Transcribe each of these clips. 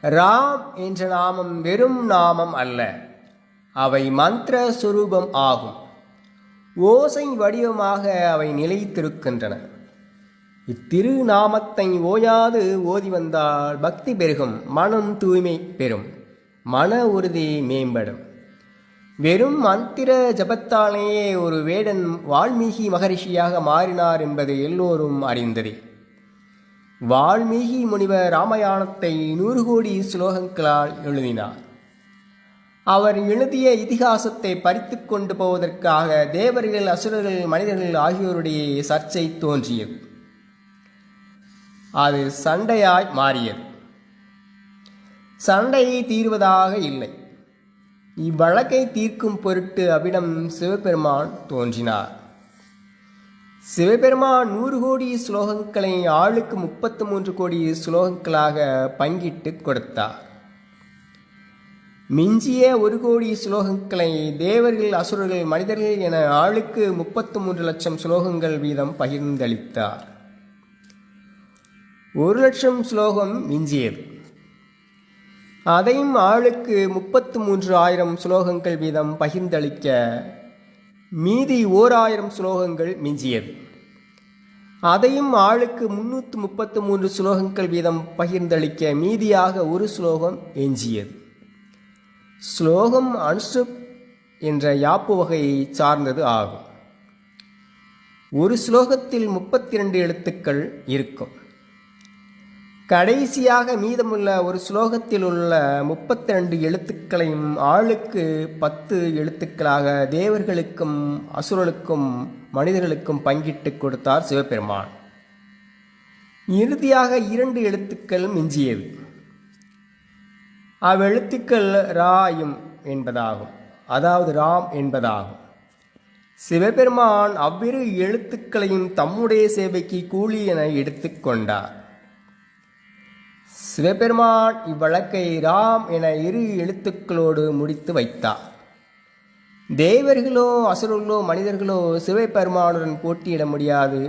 ராம் என்ற நாமம் வெறும் நாமம் அல்ல, அவை மந்திர சுரூபம் ஆகும். ஓசை வடிவமாக அவை நிலைத்திருக்கின்றன. இத்திரு நாமத்தை ஓயாது ஓதி வந்தால் பக்தி பெருகும், மனம் தூய்மை பெறும், மன உறுதி மேம்படும். வெறும் மந்திர ஜபத்தாலேயே ஒரு வேடன் வால்மீகி மகரிஷியாக மாறினார் என்பது எல்லோரும் அறிந்ததே. வால்மீகி முனிவர் ராமாயணத்தை 100 கோடி ஸ்லோகங்களால் எழுதினார். அவர் எழுதிய இதிகாசத்தை பறித்து கொண்டு போவதற்காக தேவர்கள், அசுரர்கள், மனிதர்கள் ஆகியோருடைய சர்ச்சை தோன்றியது. அது சண்டையாய் மாறியது. சண்டையை தீர்வதாக இல்லை. இவ்வழக்கை தீர்க்கும் பொருட்டு அவ்விடம் சிவபெருமான் தோன்றினார். சிவபெருமான் 100 கோடி ஸ்லோகங்களை ஆளுக்கு 33 கோடி ஸ்லோகங்களாக பங்கிட்டு கொடுத்தார். மிஞ்சிய 1 கோடி ஸ்லோகங்களை தேவர்கள், அசுரர்கள், மனிதர்கள் என ஆளுக்கு 33 லட்சம் ஸ்லோகங்கள் வீதம் பகிர்ந்தளித்தார். 1 லட்சம் ஸ்லோகம் மிஞ்சியது. அதையும் ஆளுக்கு 33,000 ஸ்லோகங்கள் வீதம் பகிர்ந்தளிக்க மீதி 1000 ஸ்லோகங்கள் மிஞ்சியது. அதையும் ஆளுக்கு 333 ஸ்லோகங்கள் வீதம் பகிர்ந்தளிக்க மீதியாக 1 ஸ்லோகம் எஞ்சியது. ஸ்லோகம் அனுஷ்டுப் என்ற யாப்பு வகையை சார்ந்தது ஆகும். ஒரு ஸ்லோகத்தில் 32 எழுத்துக்கள் இருக்கும். கடைசியாக மீதமுள்ள ஒரு ஸ்லோகத்தில் உள்ள 32 எழுத்துக்களையும் ஆளுக்கு 10 எழுத்துக்களாக தேவர்களுக்கும், அசுரர்களுக்கும், மனிதர்களுக்கும் பங்கிட்டு கொடுத்தார் சிவபெருமான். இறுதியாக 2 எழுத்துக்கள் மிஞ்சியது. அவ்வெழுத்துக்கள் ராயும் என்பதாகும், அதாவது ராம் என்பதாகும். சிவபெருமான் அவ்விரு எழுத்துக்களையும் தம்முடைய சேவைக்கு கூலி என எடுத்துக்கொண்டார். சிவபெருமான் இவ்வழக்கை ராம் என 2 எழுத்துக்களோடு முடித்து வைத்தார். தேவர்களோ, அசுரர்களோ, மனிதர்களோ சிவபெருமானுடன் போட்டியிட முடியாது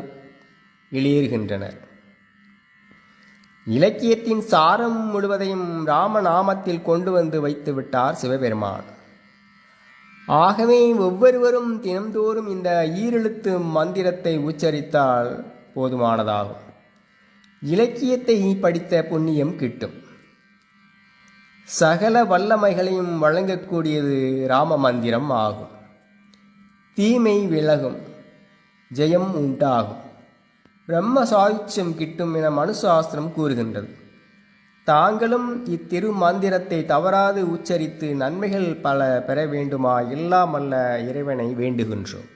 வெளியேறுகின்றனர். இலக்கியத்தின் சாரம் முழுவதையும் ராமநாமத்தில் கொண்டு வந்து வைத்து விட்டார் சிவபெருமான். ஆகவே ஒவ்வொருவரும் தினந்தோறும் இந்த ஈரெழுத்து மந்திரத்தை உச்சரித்தால் போதுமானதாகும். இலக்கியத்தை படித்த புண்ணியம் கிட்டும். சகல வல்லமைகளையும் வழங்கக்கூடியது ராம மந்திரம் ஆகும். தீமை விலகும், ஜெயம் உண்டாகும், பிரம்ம சாயுச்சியம் கிட்டும் என மனுசாஸ்திரம் கூறுகின்றது. தாங்களும் இத்திரு மந்திரத்தை தவறாது உச்சரித்து நன்மைகள் பல பெற வேண்டுமா? எல்லாம் அல்ல இறைவனை வேண்டுகின்றோம்.